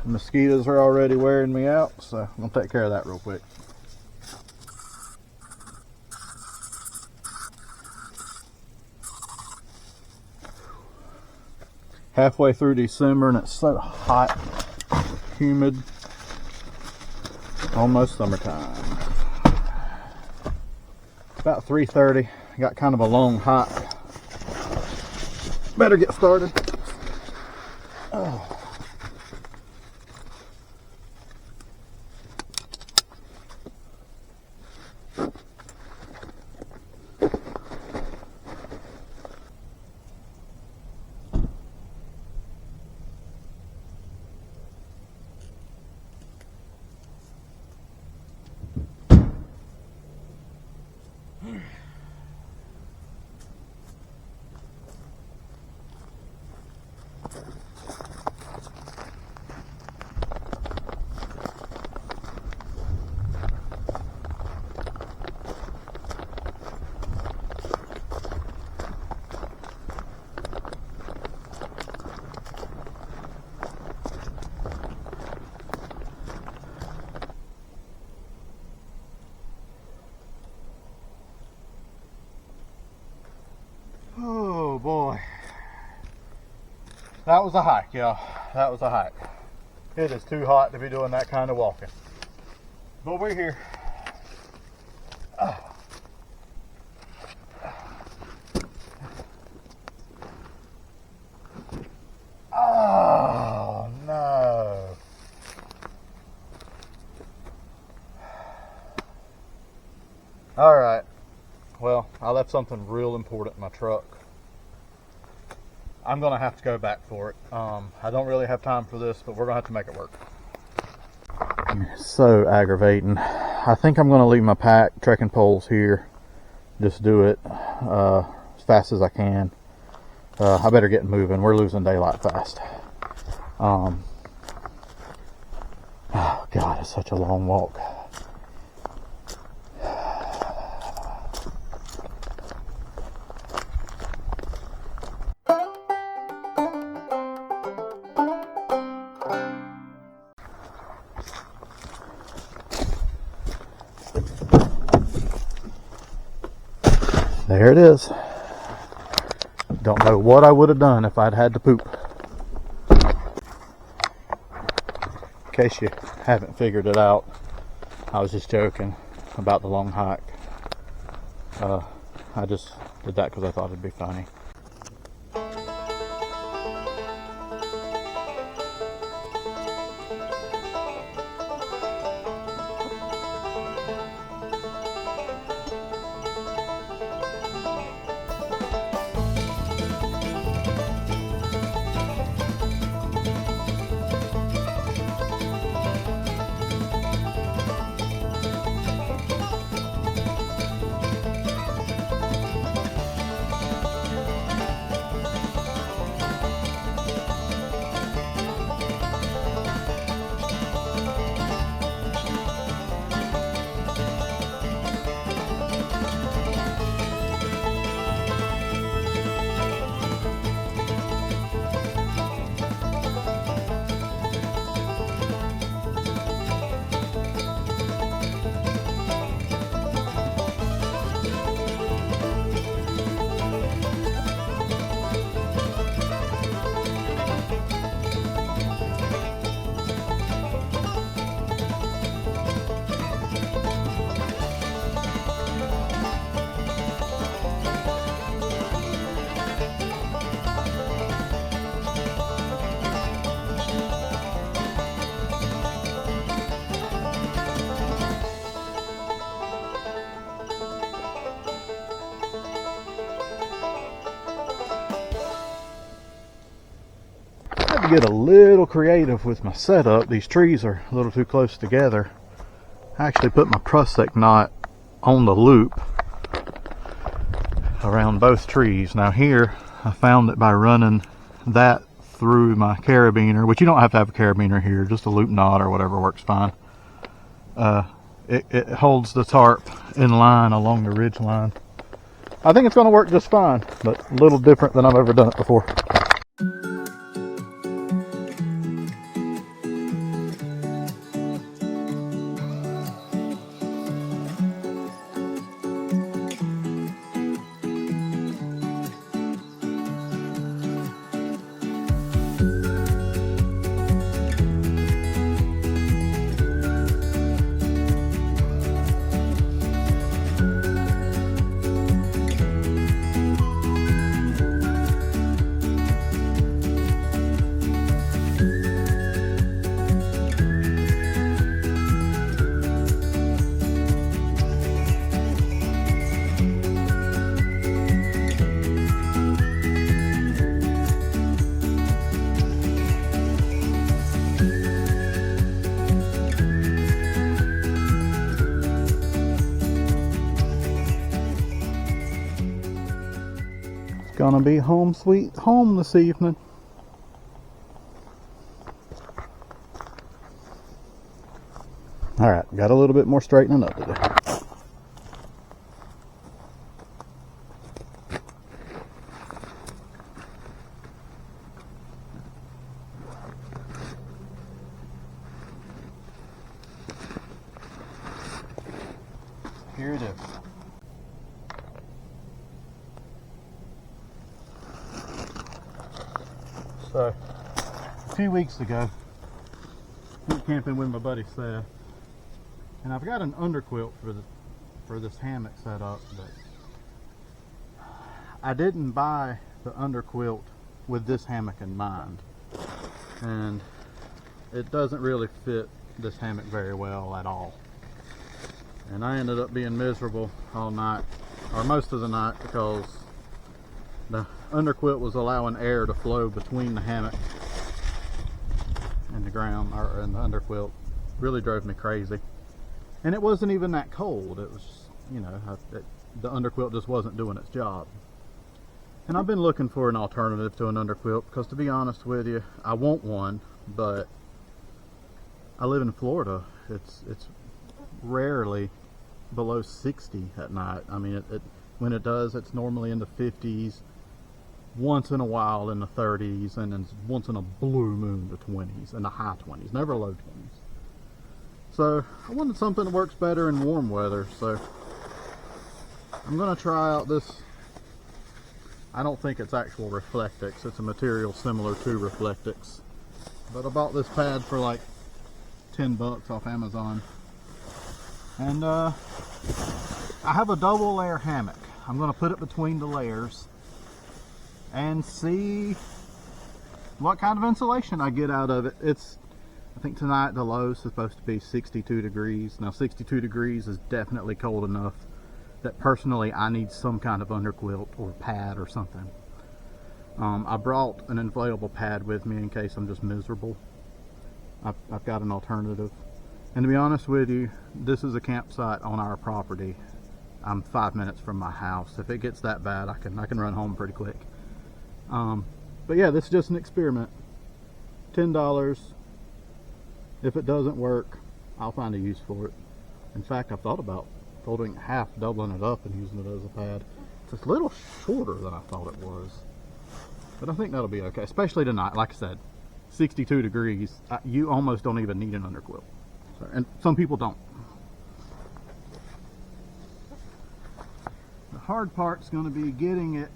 Mosquitoes are already wearing me out, so I'm gonna take care of that real quick. Halfway through December and it's so hot, humid, almost summertime. It's about 3:30. Got kind of a long hike. Better get started. Oh. Oh boy, that was a hike, y'all. That was a hike. It is too hot to be doing that kind of walking, but we're here. Oh no. All right. Well, I left something real important in my truck. I'm gonna have to go back for it. I don't really have time for this, but we're gonna have to make it work. So aggravating. I think I'm gonna leave my pack, trekking poles here. Just do it as fast as I can. I better get moving. We're losing daylight fast. Oh God, it's such a long walk. There it is. Don't know what I would have done if I'd had to poop. In case you haven't figured it out, I was just joking about the long hike. I just did that because I thought it'd be funny. Get a little creative with my setup. These trees are a little too close together. I actually put my prusik knot on the loop around both trees. Now here I found that by running that through my carabiner, which you don't have to have a carabiner here, just a loop knot or whatever works fine, it holds the tarp in line along the ridge line. I think it's going to work just fine, but a little different than I've ever done it before. Gonna be home sweet home this evening. Alright, got a little bit more straightening up to do. Here it is. So, a few weeks ago, went camping with my buddy Seth, and I've got an underquilt for this hammock set up, but I didn't buy the underquilt with this hammock in mind, and it doesn't really fit this hammock very well at all. And I ended up being miserable all night, or most of the night, because the underquilt was allowing air to flow between the hammock and the ground, or and the underquilt. Really drove me crazy. And it wasn't even that cold. It was, you know, the underquilt just wasn't doing its job. And I've been looking for an alternative to an underquilt, because to be honest with you, I want one, but I live in Florida. It's rarely below 60 at night. I mean, when it does, it's normally in the 50s, once in a while in the 30s, and then once in a blue moon the 20s, and the high 20s, never low 20s. So I wanted something that works better in warm weather, so I'm going to try out this. I don't think it's actual Reflectix. It's a material similar to Reflectix, but I bought this pad for like 10 bucks off Amazon. And I have a double layer hammock. I'm going to put it between the layers and see what kind of insulation I get out of it. I think tonight the low is supposed to be 62 degrees. Now 62 degrees is definitely cold enough that personally I need some kind of underquilt or pad or something. I brought an inflatable pad with me in case I'm just miserable. I've got an alternative. And to be honest with you, this is a campsite on our property. I'm 5 minutes from my house. If it gets that bad, I can run home pretty quick. But yeah, this is just an experiment. $10. If it doesn't work, I'll find a use for it. In fact, I've thought about folding it half, doubling it up, and using it as a pad. It's a little shorter than I thought it was, but I think that'll be okay, especially tonight. Like I said, 62 degrees. You almost don't even need an underquilt. And some people don't. The hard part's going to be getting it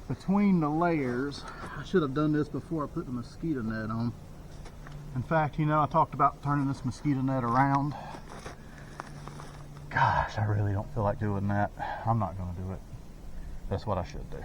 between the layers. I should have done this before I put the mosquito net on. In fact, you know, I talked about turning this mosquito net around. Gosh, I really don't feel like doing that. I'm not going to do it. That's what I should do.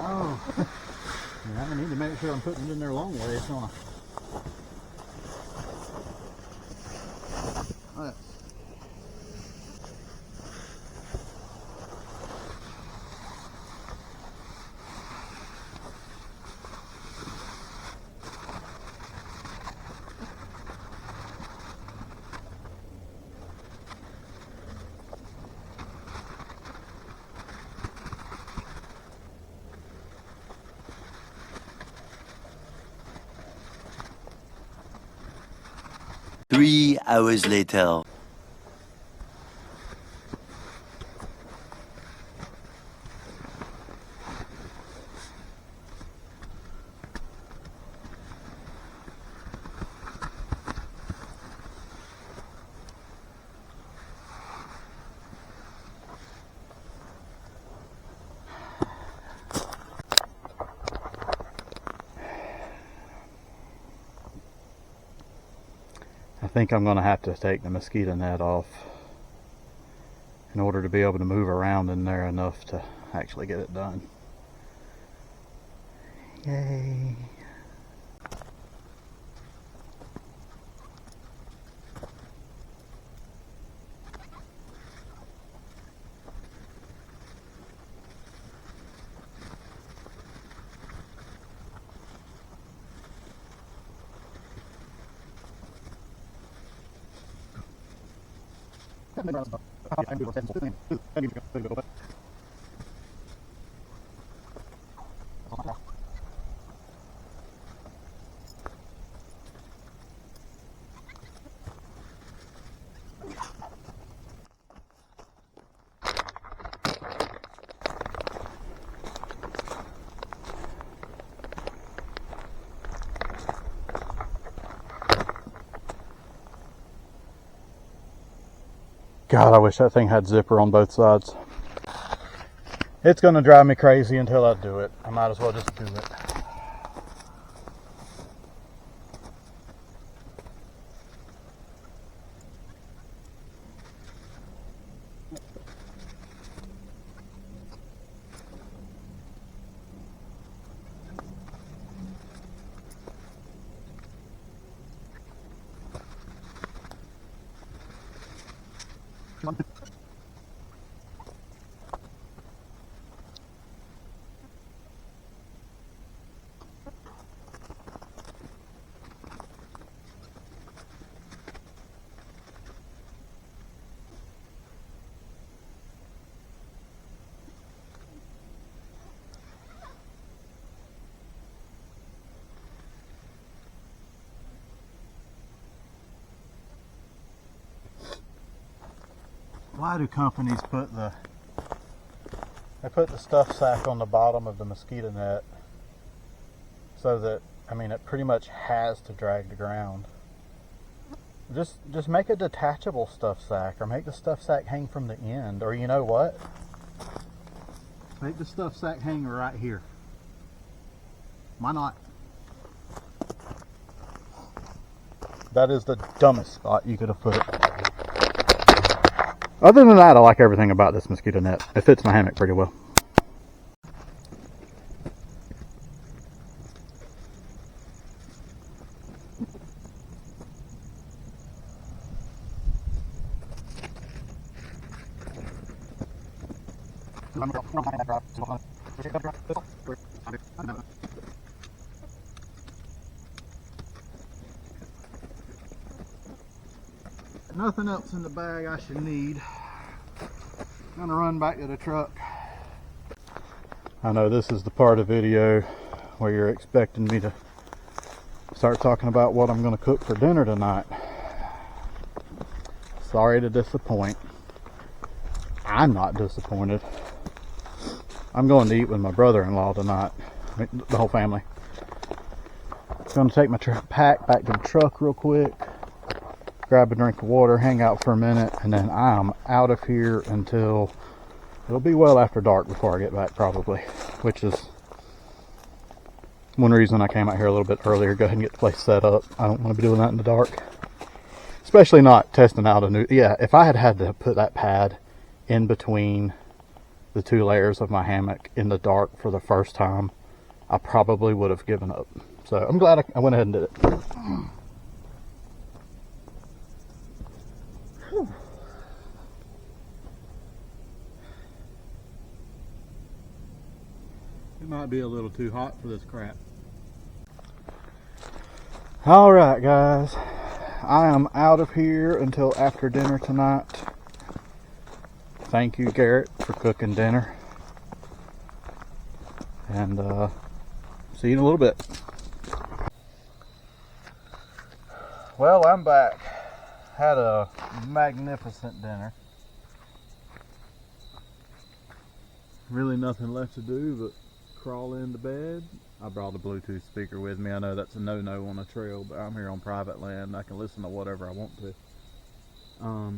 Oh, yeah, I need to make sure I'm putting it in there long ways, don't I? Right. Three hours later. I think I'm going to have to take the mosquito net off in order to be able to move around in there enough to actually get it done. Yay. God, I wish that thing had zipper on both sides. It's gonna drive me crazy until I do it. I might as well just do it. Why do companies put the stuff sack on the bottom of the mosquito net so that, I mean, it pretty much has to drag the ground? Just make a detachable stuff sack, or make the stuff sack hang from the end, or you know what? Make the stuff sack hang right here. Why not? That is the dumbest spot you could have put it. Other than that, I like everything about this mosquito net. It fits my hammock pretty well. Nothing else in the bag I should need. I'm gonna run back to the truck. I know this is the part of the video where you're expecting me to start talking about what I'm gonna cook for dinner tonight. Sorry to disappoint. I'm not disappointed. I'm going to eat with my brother-in-law tonight. The whole family. Gonna take my pack back to the truck real quick, grab a drink of water, hang out for a minute, and then I'm out of here until it'll be well after dark before I get back, probably, which is one reason I came out here a little bit earlier. Go ahead and get the place set up. I don't want to be doing that in the dark, especially not testing out a new. Yeah, if I had to put that pad in between the two layers of my hammock in the dark for the first time, I probably would have given up. So I'm glad I went ahead and did it. It might be a little too hot for this crap. All right, guys, I am out of here until after dinner tonight. Thank you, Garrett, for cooking dinner. And see you in a little bit. Well, I'm back. Had a magnificent dinner. Really nothing left to do but crawl into bed. I brought a Bluetooth speaker with me. I know that's a no-no on a trail, but I'm here on private land. I can listen to whatever I want to. I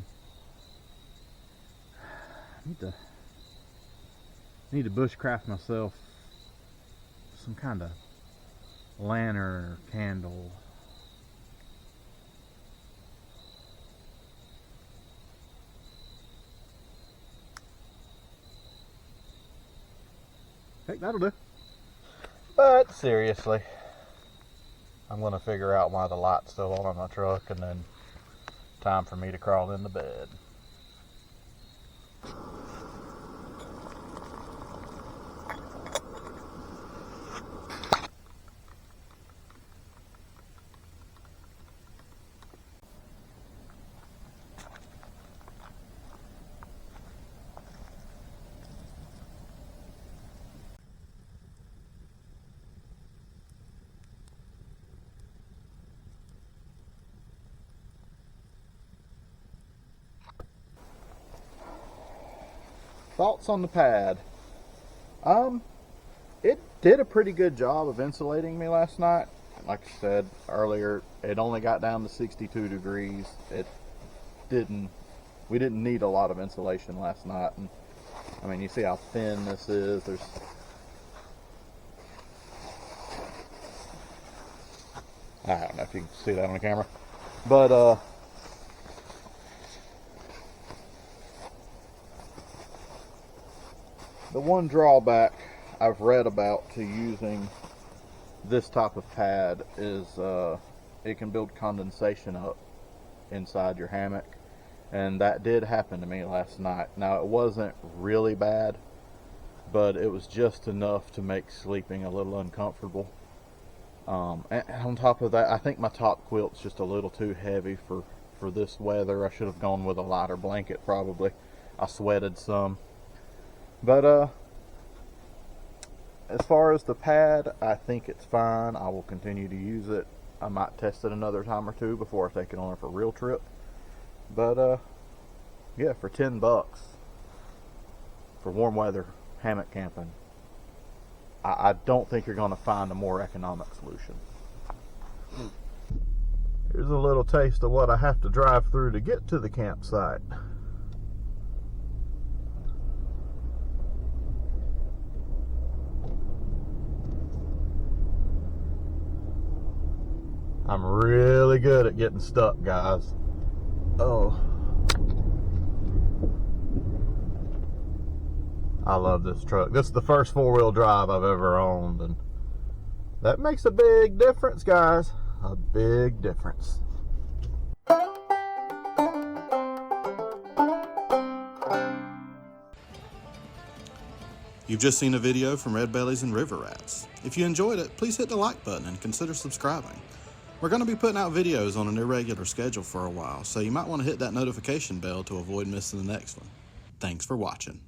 need to bushcraft myself some kind of lantern or candle. Heck, that'll do. But seriously, I'm going to figure out why the light's still on my truck, and then time for me to crawl into bed. Thoughts on the pad? It did a pretty good job of insulating me last night. Like I said earlier, it only got down to 62 degrees. We didn't need a lot of insulation last night. And I mean, you see how thin this is. I don't know if you can see that on the camera, but the one drawback I've read about to using this type of pad is it can build condensation up inside your hammock, and that did happen to me last night. Now, it wasn't really bad, but it was just enough to make sleeping a little uncomfortable. And on top of that, I think my top quilt's just a little too heavy for this weather. I should have gone with a lighter blanket probably. I sweated some. But as far as the pad, I think it's fine. I will continue to use it. I might test it another time or two before I take it on for a real trip. But yeah, for $10 for warm weather hammock camping, I don't think you're going to find a more economic solution. Here's a little taste of what I have to drive through to get to the campsite. I'm really good at getting stuck, guys. Oh. I love this truck. This is the first four-wheel drive I've ever owned, and that makes a big difference, guys. A big difference. You've just seen a video from Redbellies and River Rats. If you enjoyed it, please hit the like button and consider subscribing. We're going to be putting out videos on an irregular schedule for a while, so you might want to hit that notification bell to avoid missing the next one. Thanks for watching.